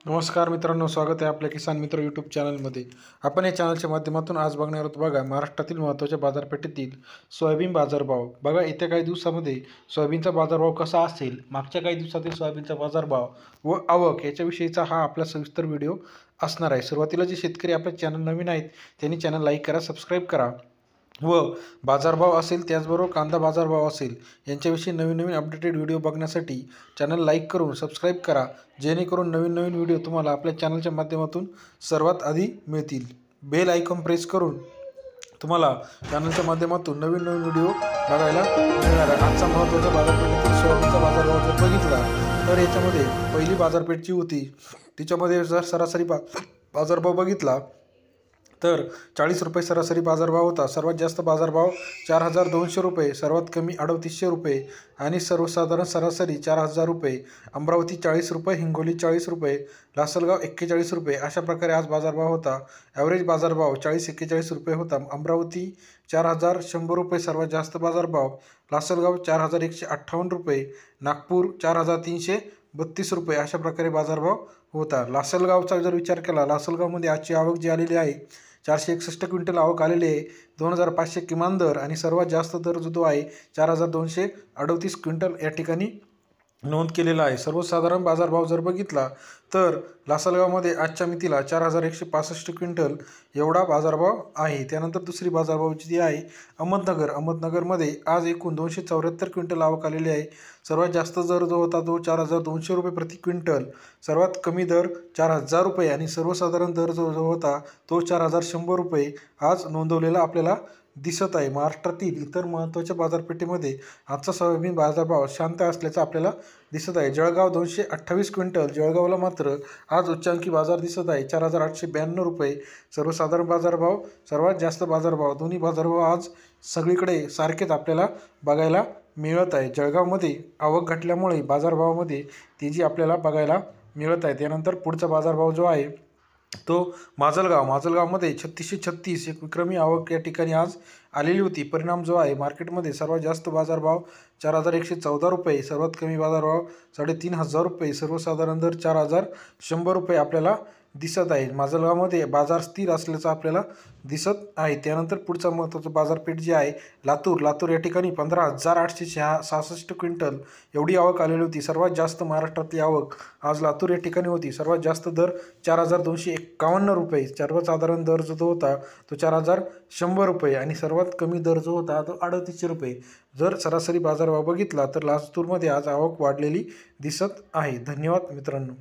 नमस्कार मित्रांनो, स्वागत आहे आपल्या किसान मित्र यूट्यूब चॅनलमध्ये. आपण या चॅनलच्या माध्यमातून आज बघणार आहोत बघा महाराष्ट्रातील महत्त्वाच्या बाजारपेठेतील सोयाबीन बाजारभाव. बघा येत्या काही दिवसामध्ये सोयाबीनचा बाजारभाव कसा असेल, मागच्या काही दिवसातील सोयाबीनचा बाजारभाव व आवक याच्याविषयीचा हा आपला सविस्तर व्हिडिओ असणार आहे. सुरुवातीला जे शेतकरी आपल्या चॅनल नवीन आहेत त्यांनी चॅनल लाईक करा, सबस्क्राईब करा व बाजारभाव असेल त्याचबरोबर कांदा बाजारभाव असेल यांच्याविषयी नवीन अपडेटेड व्हिडिओ बघण्यासाठी चॅनल लाईक करून सबस्क्राईब करा, जेणेकरून नवीन व्हिडिओ तुम्हाला आपल्या चॅनलच्या माध्यमातून सर्वात आधी मिळतील. बेल आयकॉन प्रेस करून तुम्हाला चॅनलच्या माध्यमातून नवीन व्हिडिओ बघायला मिळणार आहे. आजचा महत्त्वाचा बाजारपेठेतील सोयाबीनचा बाजारभाव जर बघितला तर याच्यामध्ये पहिली बाजारपेठ जी होती तिच्यामध्ये जर सरासरी बाजारभाव बघितला तर 40 रुपये सरासरी बाजारभाव होता. सर्वात जास्त बाजारभाव 4,200 रुपये, सर्वात कमी 3,800 रुपये आणि सर्वसाधारण सरासरी 4,000 रुपये. अमरावती 40 रुपये, हिंगोली 40 रुपये, लासलगाव 41 रुपये. अशा प्रकारे आज बाजारभाव होता. ॲव्हरेज बाजारभाव 40-41 रुपये होता. अमरावती 4,100 रुपये सर्वात जास्त बाजारभाव, लासलगाव 4,158 रुपये, नागपूर 4,332 रुपये. अशा प्रकारे बाजारभाव होता. लासलगावचा जर विचार केला, लासलगावमध्ये आजची आवक जी आलेली आहे 461 क्विंटल आवक आलेली आहे. 2,500 किमान दर आणि सर्वात जास्त दर जो आहे 4,238 क्विंटल या ठिकाणी नोंद केलेला आहे. सर्वसाधारण बाजारभाव जर बघितला तर लासलगावमध्ये आजच्या मितीला 4,165 क्विंटल एवढा बाजारभाव आहे. त्यानंतर दुसरी बाजारभाव जी आहे अहमदनगरमध्ये आज एकूण 274 क्विंटल आवक आलेली आहे. सर्वात जास्त दर जो होता तो 4,200 रुपये प्रति क्विंटल, सर्वात कमी दर 4,000 रुपये आणि सर्वसाधारण दर जो होता तो 4,100 रुपये आज नोंदवलेला आपल्याला दिसत आहे. महाराष्ट्रातील इतर महत्त्वाच्या बाजारपेठेमध्ये आजचा सोयाबीन बाजारभाव शांत असल्याचं आपल्याला दिसत आहे. जळगाव 228 क्विंटल, जळगावला मात्र आज उच्चांकी बाजार दिसत आहे 4,892 रुपये. सर्वसाधारण बाजारभाव, सर्वात जास्त बाजारभाव, दोन्ही बाजारभाव आज सगळीकडे सारखेच आपल्याला बघायला मिळत आहे. जळगावमध्ये आवक घटल्यामुळे बाजारभावामध्ये तेजी आपल्याला बघायला मिळत आहे. त्यानंतर पुढचा बाजारभाव जो आहे तो माजलगावमध्ये 3636 एक विक्रमी आवक या ठिकाणी आज आलेली होती. परिणाम जो आहे मार्केटमध्ये सर्वात जास्त बाजारभाव 4,114 रुपये, सर्वात कमी बाजारभाव 3,500 रुपये, सर्वसाधारण दर 4,100 रुपये आपल्याला दिसत आहे. माजलगावमध्ये बाजार स्थिर असल्याचं आपल्याला दिसत आहे. त्यानंतर पुढचा महत्त्वाचा बाजारपेठ जी आहे लातूर या ठिकाणी 15,866 क्विंटल एवढी आवक आलेली होती. सर्वात जास्त महाराष्ट्रातली आवक आज लातूर या ठिकाणी होती. सर्वात जास्त दर 4,251 रुपये, सर्वसाधारण दर जो होता तो 4,100 रुपये आणि सर्वात कमी दर जो होता तो 3,800 रुपये. जर सरासरी बाजारभाव बघितला तर लातूरमध्ये आज आवक वाढलेली दिसत आहे. धन्यवाद मित्रांनो.